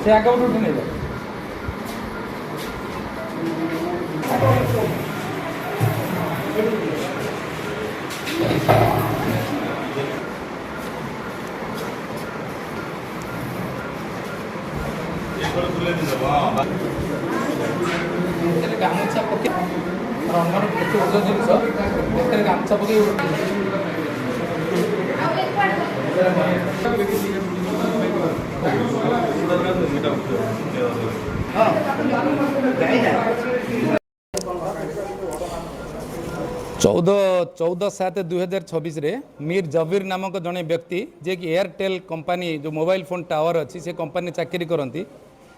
से आगे उठे नहीं गामछा पके रंगन केते उजो जिनिस एते गामछा पके चौदह 7/2026 मीर जबीर नामक जड़े व्यक्ति जे कि एयरटेल कंपनी जो मोबाइल फोन टावर अच्छी से कंपनी चाकरी करती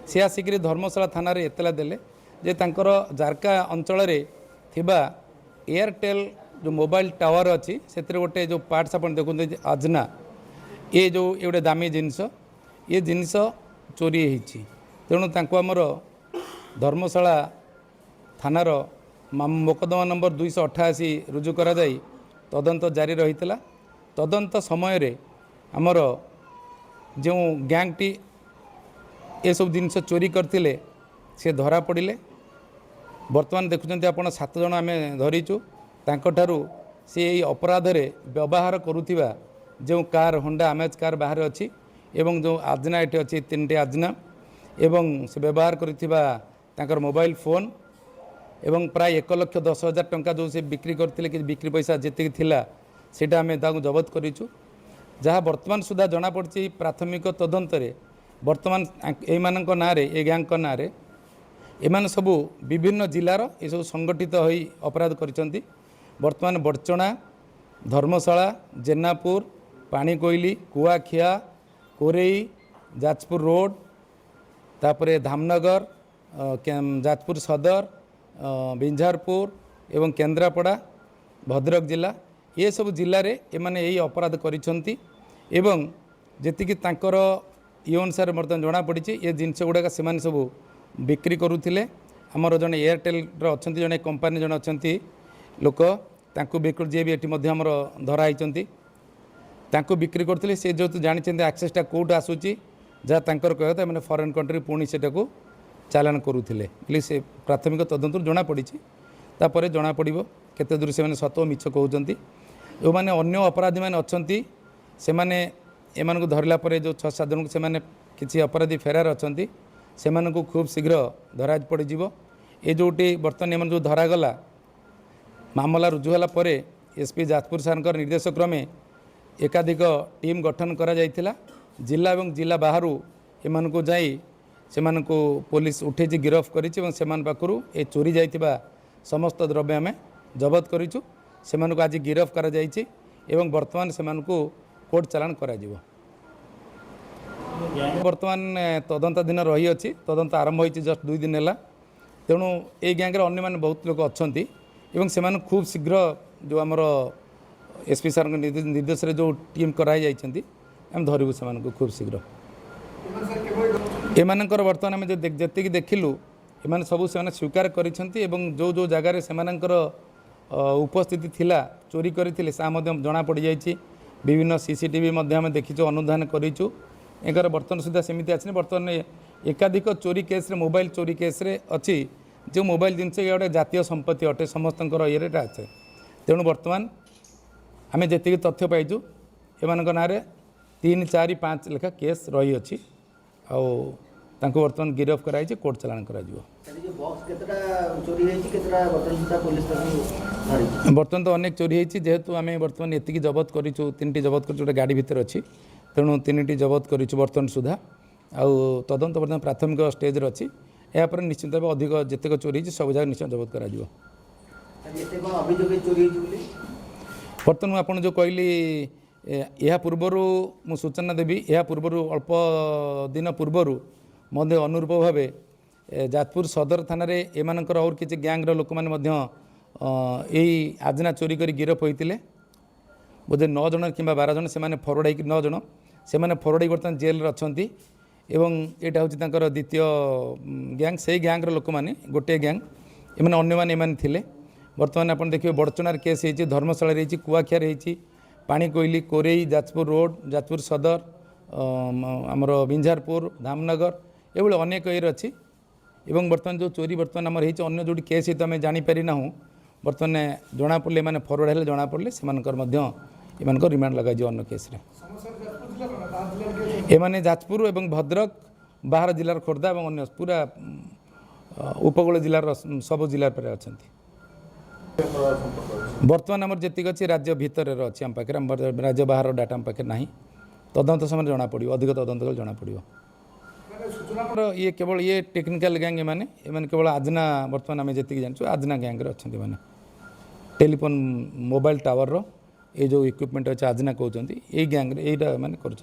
सी आसिक धर्मशाला थाना एतला देले जे तांकर जारका अंचल थिबा एयरटेल जो मोबाइल टावर अच्छी से गोटे जो पार्ट्स आप देखते आजना ये जो ये गोटे दामी जिनस ये जिनस चोरी होती तेणु आमर धर्मशाला थानार मोकदमा नंबर 288 रुजु करा जाई तदंत जारी रही तदंत समय रे आमर जो गैंगटी ये सब जिनस चोरी करते से धरा पड़े बर्तमान देखुं आप 7 जन आम धरीचु तांकठारु से यही अपराध रे व्यवहार करुथिबा जो कार होंडा अमेज कार बाहर अच्छी एवं जो आजना ये अच्छी 3टी आजना एवं से व्यवहार करुथिबा तांकर मोबाइल फोन एवं प्राय 1,10,000 टंका जो से बिक्री करते कि बिक्री पैसा जी थिला सेटा आम जबत करूँ जहाँ वर्तमान सुधा जना पड़ी प्राथमिक तदंत वर्तमान एमानक ना ए गैंग ना एमान सबू विभिन्न जिलार ये सब संगठित होई अपराध करिसंती वर्तमान बड़चणा धर्मशाला जेनापुर पाणीकोइली कुआखिया कोरेई जाजपुर रोड तापरे धामनगर जाजपुर सदर बिंझारपुर एवं केन्द्रापड़ा भद्रक जिला ये सब जिले में एमाने यही अपराध करिसंती एवं जेतिकी तांकर ये अनुसार बर्तमान जना पड़ी ये जिनस गुड़ाक से सब बिक्री करुले आमर जड़े एयरटेल अच्छा जड़े कंपानी जड़े अच्छा लोक तांको बिक्री जी भी ये आमर धराई बिक्री करते से जो जानते आक्सेसटा कौट आसूची जहाँ तांकर कहता मैंने फरेन कंट्री पुणी से चालान करुले बोली से प्राथमिक तदंत जना पड़ी तापर जना पड़ो केते दूर से सत मिछ कहते जो मैंने अन्य अपराधी मैंने अच्छा से एमान धरला जो 6-7 जन से किसी अपराधी फेरार अच्छा से खूब शीघ्र धरा पड़ ये जोटी बर्तमान एम जो धरागला मामला रुजु होला एसपी जाजपुर सार निर्देश क्रमे एकाधिक टीम गठन करा जाइथिला जिला एवं जिला बाहर एमान को जाई सेमान को पुलिस उठे गिरफ करूँ ए चोरी जाइथिबा समस्त द्रव्य आम जबत करूँ से आज गिरफ करा जाइछि एवं वर्तमान से कोर्ट चालान करा जिवो। वर्तमान तदंत दिन रही अच्छी तदंत आरंभ होती जस्ट 2 दिन है तेणु ये गैंग अन्य मैंने बहुत लोग अच्छा से खूब शीघ्र जो आमर एसपी सार निर्देश जो टीम कराई धरबू से खूब शीघ्र एमानकर बर्तमान आम जी देखिलु एम सब से स्वीकार कर जो जो जगार से उपस्थिति थिला चोरी करते जना पड़ जाइए विभिन्न सीसीटीवी आम देखीचु अनुधान करूँ एगार बर्तमान सुधा सेमती आसनी बर्तमान एकाधिक चोरी केस रे मोबाइल चोरी केस रे अच्छी जो मोबाइल जिनस ये गोटे जातीय संपत्ति अटे समस्त ये अच्छे तेणु बर्तमान आम जी तथ्य पाइचु एमान ना 3, 4, 5 लेखा केस रही अच्छी आउ बर्तमान गिरफ कराई कोर्ट चालान करा बर्तमान तो अनेक चोरी होती जेहेतु आम बर्तमान ये जबत करूँ 3टी जबत कर गाड़ी भितर अच्छी तेणु 3टी जबत करूँ बर्तमान सुधा आउ तदंत बर्तमान प्राथमिक स्टेज अच्छी यापर निश्चित भाव अधिक जितेक चोरी सब जगह निश्चय जबत करा बर्तमान आपन जो कहली यह पूर्वर मु सूचना देवी यह पूर्वर अल्प दिन पूर्वर मध्य अनुरूप भाव जाजपुर सदर थाना एमानकर और किसी गैंग्र लोक मैंने आजना चोरी कर गिरफ होते बोधे 9 जन कि 12 जन से फरवर्ड होकर 9 जन से फरवर्ड बर्तमान जेल अच्छा एवं यहाँ हूँ द्वितीय गैंग से गैंग्र लोक मैंने गोटे गैंग एम अन्य मैंने थे बर्तमान आप देखिए बड़चणार केस होती धर्मशाला रही कुआखियार होती पाणीकोइली कोरेई जाजपुर रोड जाजपुर सदर आमर बिंझारपुर धामनगर ये अनेक ये अच्छी एवं बर्तमान जो चोरी बर्तमान आम होती जो केस तो आम जापर ना बर्तमान जना पड़े मैंने फरवर्ड हेल्ले जना पड़े से रिमांड लगे अन्न केस एमाने जाजपुर एवं भद्रक बाहर जिलार खोर्धा और अन्य पूरा उपकूल जिलार सब जिला पर अच्छा बर्तमान आम जी अच्छी राज्य भितर अच्छी आम पाखे राज्य बाहर डाटा आम पाखे ना तदंत समय जना पड़ो अधिक तदंत कले जना पड़ो ये केवल ये टेक्निकल गैंग मैंने केवल आजना बर्तमान आम जी जानूँ आजना गैंग अच्छा मैंने टेलीफोन मोबाइल टावर रो ये जो इक्विपमेंट अच्छे आजना कहते हैं ये गैंग यहीटा मैंने कर